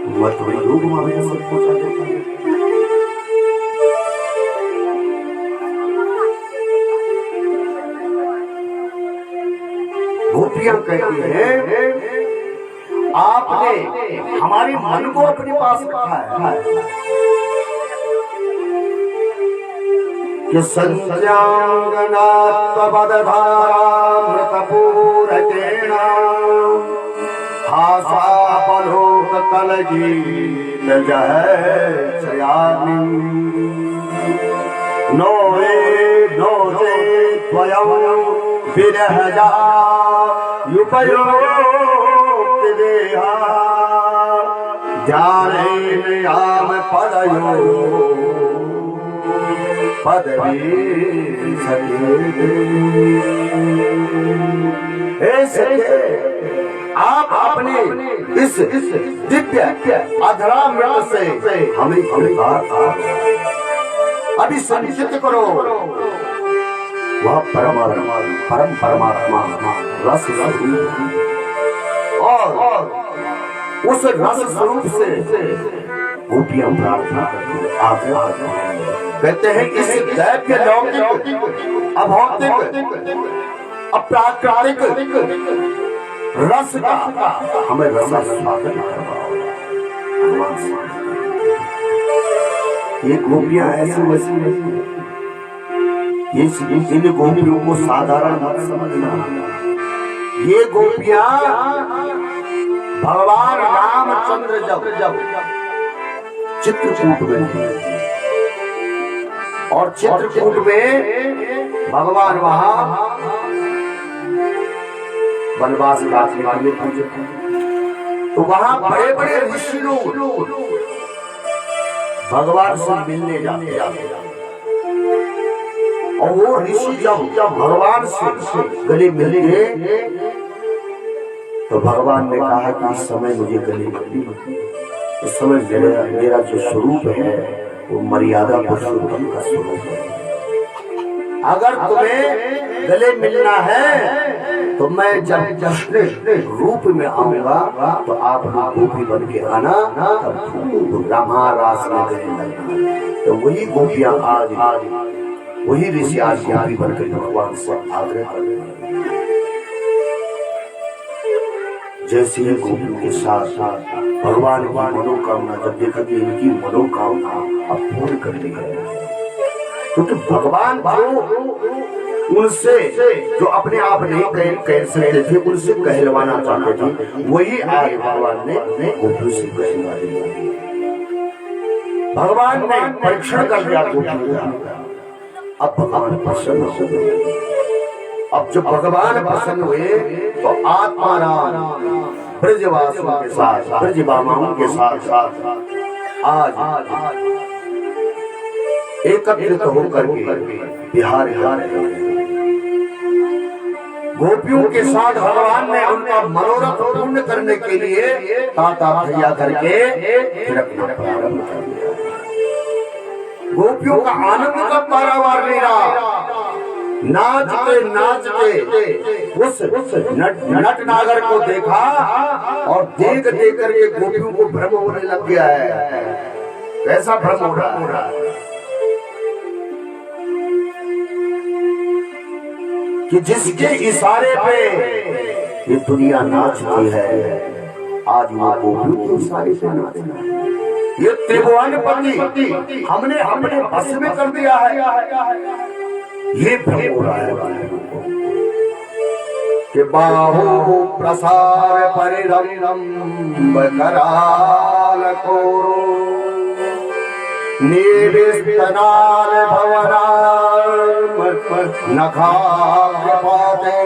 मत योग मावे सब पहुंचा देता है। गोपियां कहती हैं आपने हमारे मन को अपने पास रखा है कि संज्ञांगनात्मवदधारामृतपूरकेण हासापलोक कलगीत जय शयामि नोए नोजे त्वयं विरहजा युपयोक्ति देहा ध्यानेन याम पदयो पदवी सके। आप अपने इस दिव्य अधरामृत से हमें अभी संचित करो। वह परम परमात्मा रस स्वरूप और उस रस स्वरूप से गोपियां प्रार्थना करती आग्रह कहते हैं इस दैव्य लौकिक अभौतिक अप्राकृतिक रस का हमें रसा स्वागत करवाओ। ये गोपियां ऐसी वैसी नहीं, इन गोपियों को साधारण मत समझना। ये गोपियां भगवान रामचंद्र जब चित्रकूट में थे और चित्रकूट में भगवान वहां वनवास काटने वाले पूजे तो वहां बड़े बड़े ऋषि लोग भगवान से मिलने जाते और वो ऋषि जब भगवान से गले मिले तो भगवान ने कहा कि इस समय मुझे गले मिली, इस समय मेरा जो स्वरूप है वो मर्यादा पुरुषोत्तम का स्वरूप है। अगर तुम्हें गले मिलना है तो मैं जब रूप में आऊंगा तो आप गोपी बन के आना, तब ब्रह्मा रास में गले। तो वही गोपियां आज वही ऋषि आज गोपी बनकर भगवान से आग्रह कर रहे हैं। जैसे ही गोपियों के साथ भगवान की मनोकामना जब देखा कि इनकी मनोकामना अब पूर्ण कर दी है, क्योंकि भगवान जो उनसे जो अपने आप नहीं कह सकते थे उनसे कहलवाना चाहते थे, वही आज भगवान ने गोपियों से कहलवा दिया। भगवान ने परीक्षण कर दिया गोपियों का। अब भगवान प्रसन्न हुए। अब जब भगवान प्रसन्न हुए तो आत्माराम ब्रजवासियों के साथ ब्रजबामाओं के साथ आज एकत्रित होकर के बिहार गोपियों के साथ भगवान ने उनका मनोरथ पूर्ण करने के लिए ताता भैया करके थिरकना प्रारंभ कर दिया। गोपियों का आनंद का पारावार नहीं रहा। नाचते नाचते उस नट नागर को देखा और देख करके गोपियों को भ्रम होने लग गया है। कैसा भ्रम हो रहा है कि जिसके इशारे पे ये दुनिया नाचती है, आज वो गोपियों के इशारे पे नाचना है। ये त्रिभुवनपति हमने अपने बस में कर दिया है। ये भ्रम हो रहा है कि बाहु प्रसार परिरंब कराल कोरो निविस्तनाल भवनाल नखाग्रपाते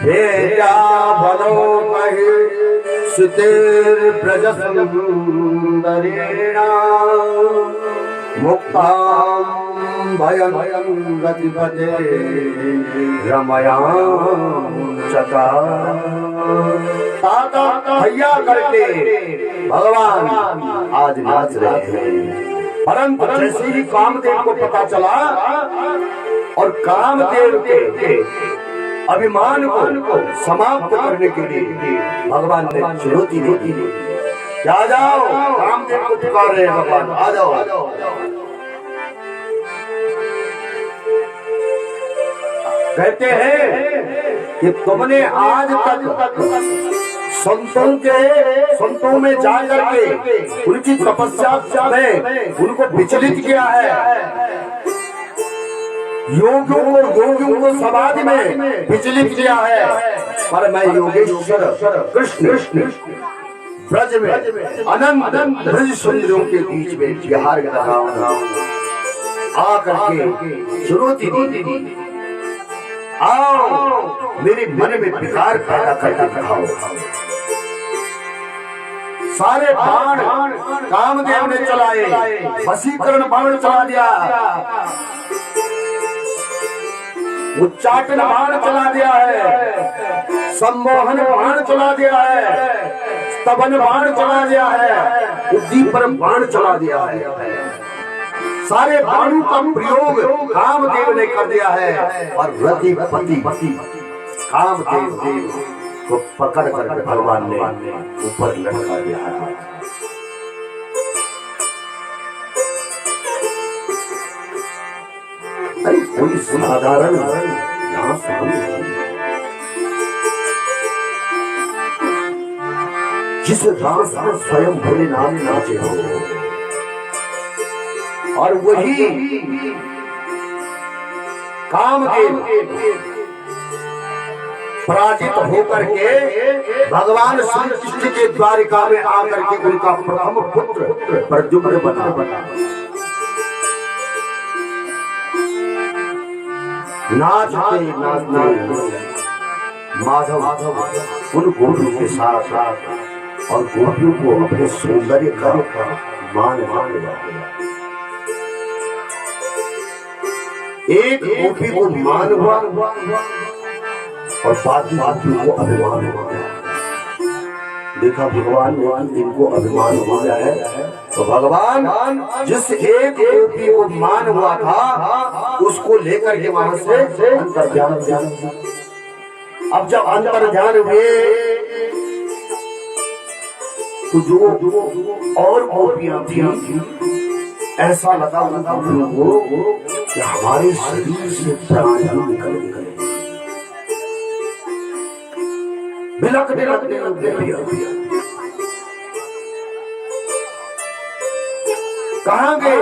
भेजा बलो कहि सुतेर ब्रजसुंदरेणा मुक्तां भयं गतिपते रमयां चका। ताता भैया करके भगवान आज नाच रहे हैं, परंतु जैसे ही कामदेव को पता चला और कामदेव के अभिमान को समाप्त करने के लिए भगवान ने चुनौती दी। क्या जाओ, कामदेव को पुकार रहे हैं भगवान, आ जाओ। कहते हैं कि तुमने आज तक संतों में जाकर के उनकी तपस्या में उनको विचलित किया है, योगियों को समाधि में विचलित किया है, पर मैं योगेश्वर कृष्ण ब्रज में अनंत ब्रज सुंदरों के बीच में विहार कर रहा हूं। आकर के चुनौती दी, आओ मेरे मन में विकार पैदा करके दिखाओ। सारे बाण कामदेव ने चलाए, वशीकरण बाण चला दिया, उच्चाटन बाण चला दिया है, सम्मोहन बाण चला दिया है, स्तवन बाण चला दिया है, उद्दीपन बाण चला दिया है। सारे बाणों का प्रयोग कामदेव ने कर दिया है और रतिपति कामदेव को पकड़ कर भगवान ने ऊपर लटका दिया है। अरे कोई साधारण यहाँ जिस रास में स्वयं भोलेनाथ नाचे हो, और वही कामदेव पराजित होकर के भगवान श्री कृष्ण के द्वारिका में आकर के उनका प्रथम पुत्र प्रद्युम्न बना। नाचते माधव उन गोपियों के साथ और गोपियों को अपने सौंदर्य का मान लगा। एक गोपी को मान हुआ और बाकी गोपियों को अभिमान हुआ। देखा भगवान ने इनको अभिमान हो गया है, तो भगवान जिस एक गोपी को मान हुआ था उसको लेकर के वहां से अंतर ध्यान। अब जब अंतर ध्यान हुए तो जो और गोपियां थी ऐसा लगा उनको कि हमारे शरीर से प्राण निकल गए। बिलखने लगे, कहाँ गए?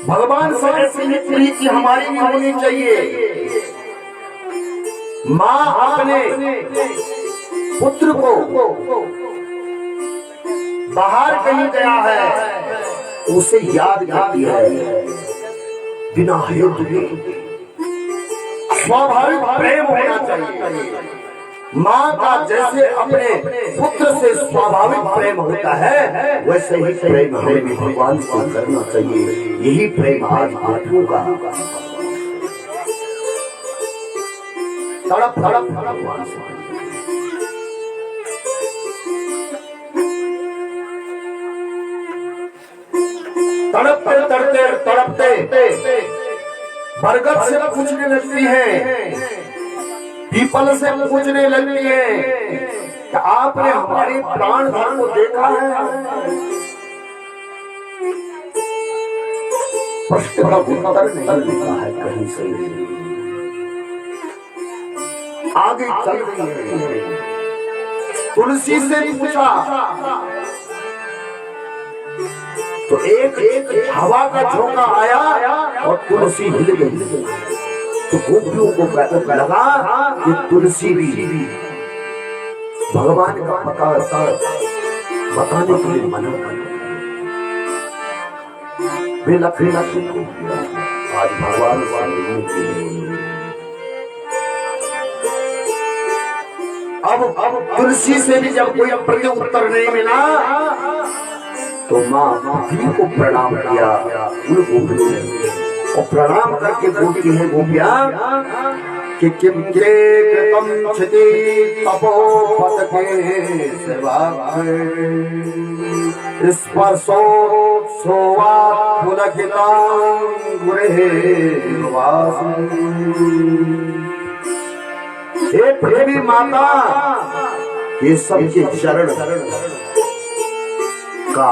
भगवान से ऐसी प्रीति हमारी भी होनी चाहिए। माँ अपने पुत्र को बाहर कहीं गया है उसे याद करती है बिना हेतु के। स्वाभाविक प्रेम होना चाहिए। माँ का जैसे अपने पुत्र से स्वाभाविक प्रेम होता है वैसे ही प्रेम हमें भी भगवान से करना चाहिए। यही प्रेम आज आत्मा का तड़प तड़प भगवान से। तड़पते तड़पते बरगद से पूछने लगती है, पीपल से पूछने लगती है कि आपने हमारे प्राण धन को देखा है? प्रश्न का उत्तर नहीं लिखा है कहीं से। आगे चल रही है, तुलसी से पूछा तो एक हवा का झोंका आया और तुलसी हिल गई। तो गोपियों को लगा कि तुलसी भी भगवान का पता बताने के लिए मना कर। आज भगवान अब तुलसी से भी जब कोई प्रति उत्तर नहीं मिला तो माँ पृथ्वी को प्रणाम किया उन गोपियों ने, और प्रणाम करके बोलती है गोपियां कि किम के कृतम क्षति तपोपत के सेवा स्पर्शो सोवा पुलकितांगुरे हे पृथ्वी माता, ये सबके चरण का